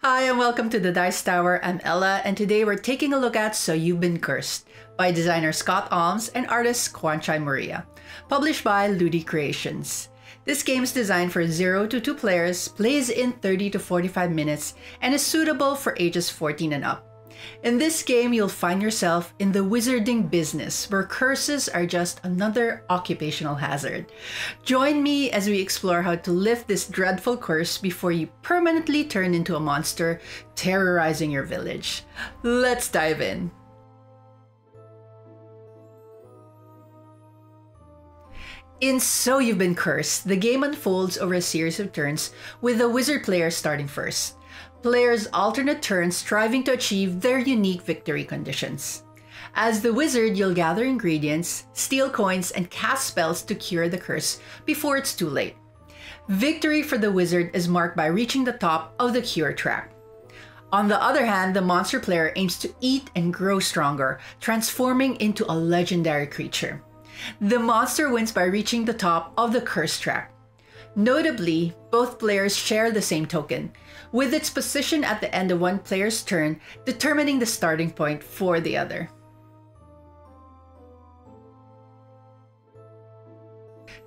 Hi and welcome to the Dice Tower. I'm Ella, and today we're taking a look at So You've Been Cursed by designer Scott Alms and artist Kwanchai Maria, published by Ludi Creations. This game is designed for 0 to 2 players, plays in 30 to 45 minutes, and is suitable for ages 14 and up. In this game, you'll find yourself in the wizarding business, where curses are just another occupational hazard. Join me as we explore how to lift this dreadful curse before you permanently turn into a monster, terrorizing your village. Let's dive in. In So You've Been Cursed, the game unfolds over a series of turns, with the wizard player starting first. Players alternate turns, striving to achieve their unique victory conditions. As the wizard, you'll gather ingredients, steal coins, and cast spells to cure the curse before it's too late. Victory for the wizard is marked by reaching the top of the cure track. On the other hand, the monster player aims to eat and grow stronger, transforming into a legendary creature. The monster wins by reaching the top of the curse track. Notably, both players share the same token, with its position at the end of one player's turn determining the starting point for the other.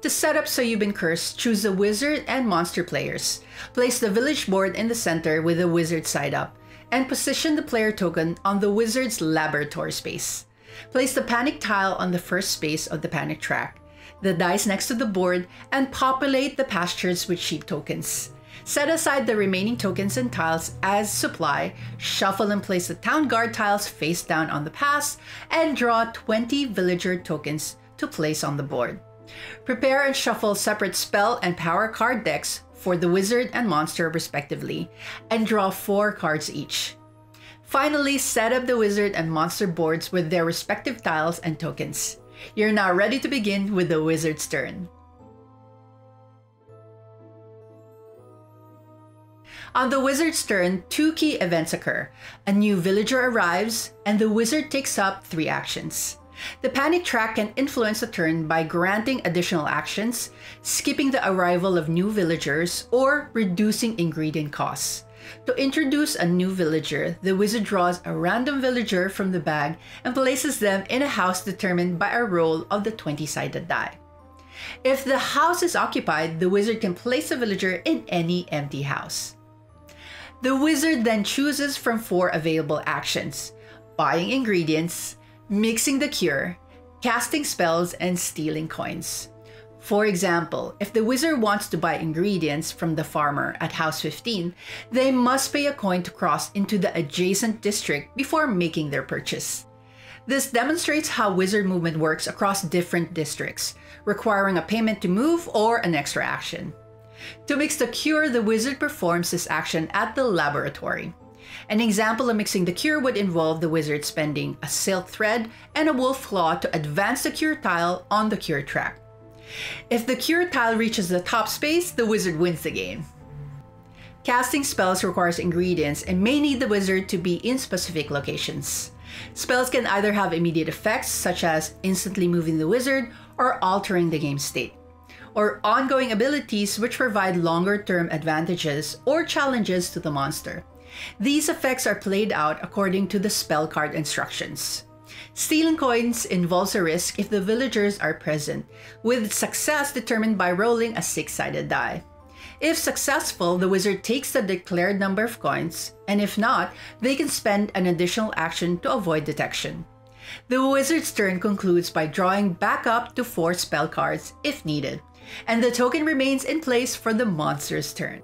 To set up So You've Been Cursed, choose the wizard and monster players. Place the village board in the center with the wizard side up, and position the player token on the wizard's laboratory space. Place the panic tile on the first space of the panic track, the dice next to the board, and populate the pastures with sheep tokens. Set aside the remaining tokens and tiles as supply, shuffle and place the town guard tiles face down on the pass, and draw 20 villager tokens to place on the board. Prepare and shuffle separate spell and power card decks for the wizard and monster respectively, and draw 4 cards each. Finally, set up the wizard and monster boards with their respective tiles and tokens. You're now ready to begin with the wizard's turn. On the wizard's turn, 2 key events occur. A new villager arrives, and the wizard takes up 3 actions. The panic track can influence the turn by granting additional actions, skipping the arrival of new villagers, or reducing ingredient costs. To introduce a new villager, the wizard draws a random villager from the bag and places them in a house determined by a roll of the 20-sided die. If the house is occupied, the wizard can place a villager in any empty house. The wizard then chooses from 4 available actions: buying ingredients, mixing the cure, casting spells, and stealing coins. For example, if the wizard wants to buy ingredients from the farmer at house 15, they must pay a coin to cross into the adjacent district before making their purchase. This demonstrates how wizard movement works across different districts, requiring a payment to move or an extra action. To mix the cure, the wizard performs this action at the laboratory. An example of mixing the cure would involve the wizard spending a silk thread and a wolf claw to advance the cure tile on the cure track. If the cure tile reaches the top space, the wizard wins the game. Casting spells requires ingredients and may need the wizard to be in specific locations. Spells can either have immediate effects, such as instantly moving the wizard or altering the game state, or ongoing abilities which provide longer-term advantages or challenges to the monster. These effects are played out according to the spell card instructions. Stealing coins involves a risk if the villagers are present, with success determined by rolling a 6-sided die. If successful, the wizard takes the declared number of coins, and if not, they can spend an additional action to avoid detection. The wizard's turn concludes by drawing back up to 4 spell cards if needed, and the token remains in place for the monster's turn.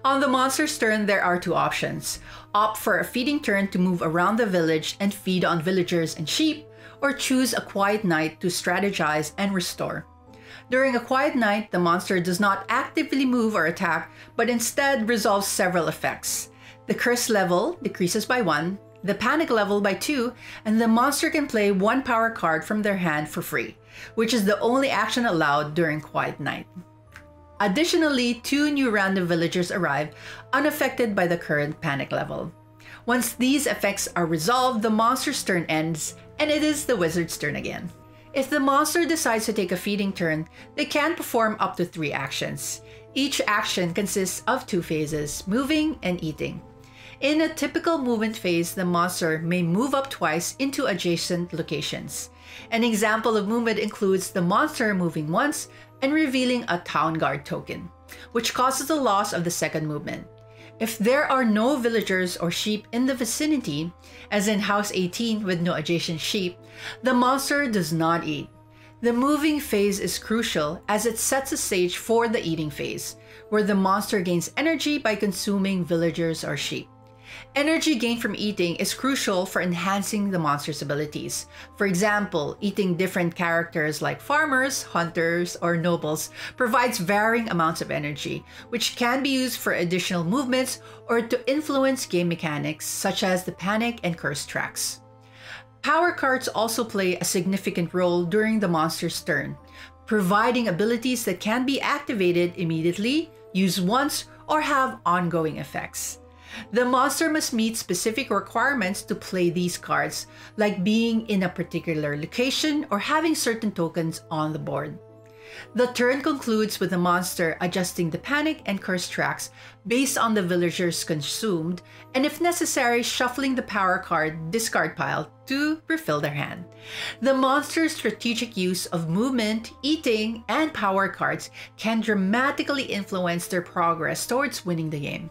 On the monster's turn, there are 2 options. Opt for a feeding turn to move around the village and feed on villagers and sheep, or choose a quiet night to strategize and restore. During a quiet night, the monster does not actively move or attack, but instead resolves several effects. The curse level decreases by 1, the panic level by 2, and the monster can play 1 power card from their hand for free, which is the only action allowed during quiet night. Additionally, 2 new random villagers arrive, unaffected by the current panic level. Once these effects are resolved, the monster's turn ends, and it is the wizard's turn again. If the monster decides to take a feeding turn, they can perform up to 3 actions. Each action consists of 2 phases, moving and eating. In a typical movement phase, the monster may move up twice into adjacent locations. An example of movement includes the monster moving once and revealing a Town Guard token, which causes the loss of the second movement. If there are no villagers or sheep in the vicinity, as in House 18 with no adjacent sheep, the monster does not eat. The moving phase is crucial as it sets the stage for the eating phase, where the monster gains energy by consuming villagers or sheep. Energy gained from eating is crucial for enhancing the monster's abilities. For example, eating different characters like farmers, hunters, or nobles provides varying amounts of energy, which can be used for additional movements or to influence game mechanics such as the panic and curse tracks. Power cards also play a significant role during the monster's turn, providing abilities that can be activated immediately, used once, or have ongoing effects. The monster must meet specific requirements to play these cards, like being in a particular location or having certain tokens on the board. The turn concludes with the monster adjusting the panic and curse tracks based on the villagers consumed, and if necessary, shuffling the power card discard pile to refill their hand. The monster's strategic use of movement, eating, and power cards can dramatically influence their progress towards winning the game.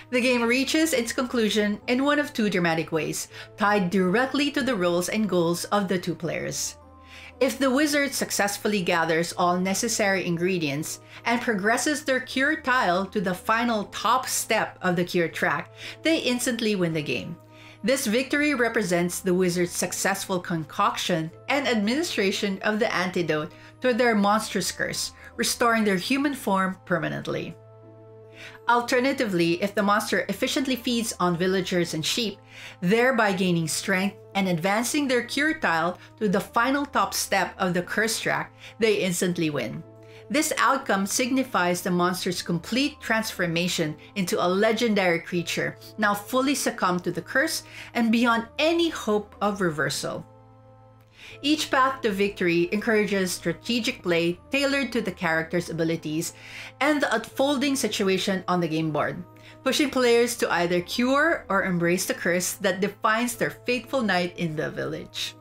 The game reaches its conclusion in one of 2 dramatic ways, tied directly to the roles and goals of the 2 players. If the wizard successfully gathers all necessary ingredients and progresses their cure tile to the final top step of the cure track, they instantly win the game. This victory represents the wizard's successful concoction and administration of the antidote to their monstrous curse, restoring their human form permanently. Alternatively, if the monster efficiently feeds on villagers and sheep, thereby gaining strength and advancing their cure tile to the final top step of the curse track, they instantly win. This outcome signifies the monster's complete transformation into a legendary creature, now fully succumbed to the curse and beyond any hope of reversal. Each path to victory encourages strategic play tailored to the character's abilities and the unfolding situation on the game board, pushing players to either cure or embrace the curse that defines their fateful night in the village.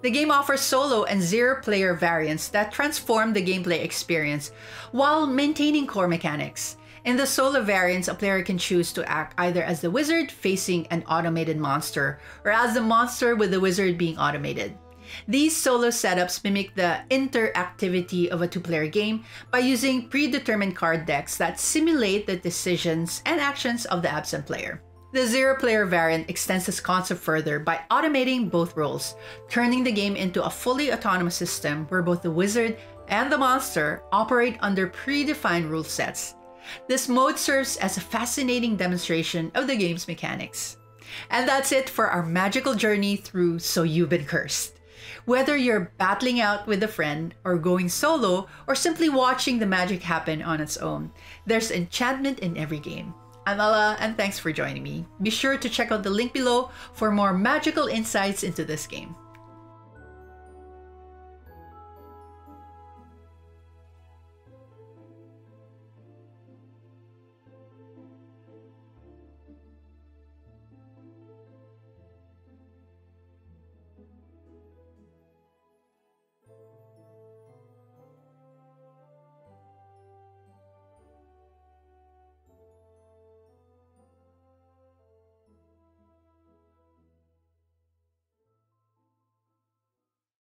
The game offers solo and 0-player variants that transform the gameplay experience while maintaining core mechanics. In the solo variants, a player can choose to act either as the wizard facing an automated monster or as the monster with the wizard being automated. These solo setups mimic the interactivity of a 2-player game by using predetermined card decks that simulate the decisions and actions of the absent player. The 0-player variant extends this concept further by automating both roles, turning the game into a fully autonomous system where both the wizard and the monster operate under predefined rule sets. This mode serves as a fascinating demonstration of the game's mechanics. And that's it for our magical journey through So You've Been Cursed. Whether you're battling out with a friend, or going solo, or simply watching the magic happen on its own, there's enchantment in every game. I'm Ella, and thanks for joining me. Be sure to check out the link below for more magical insights into this game.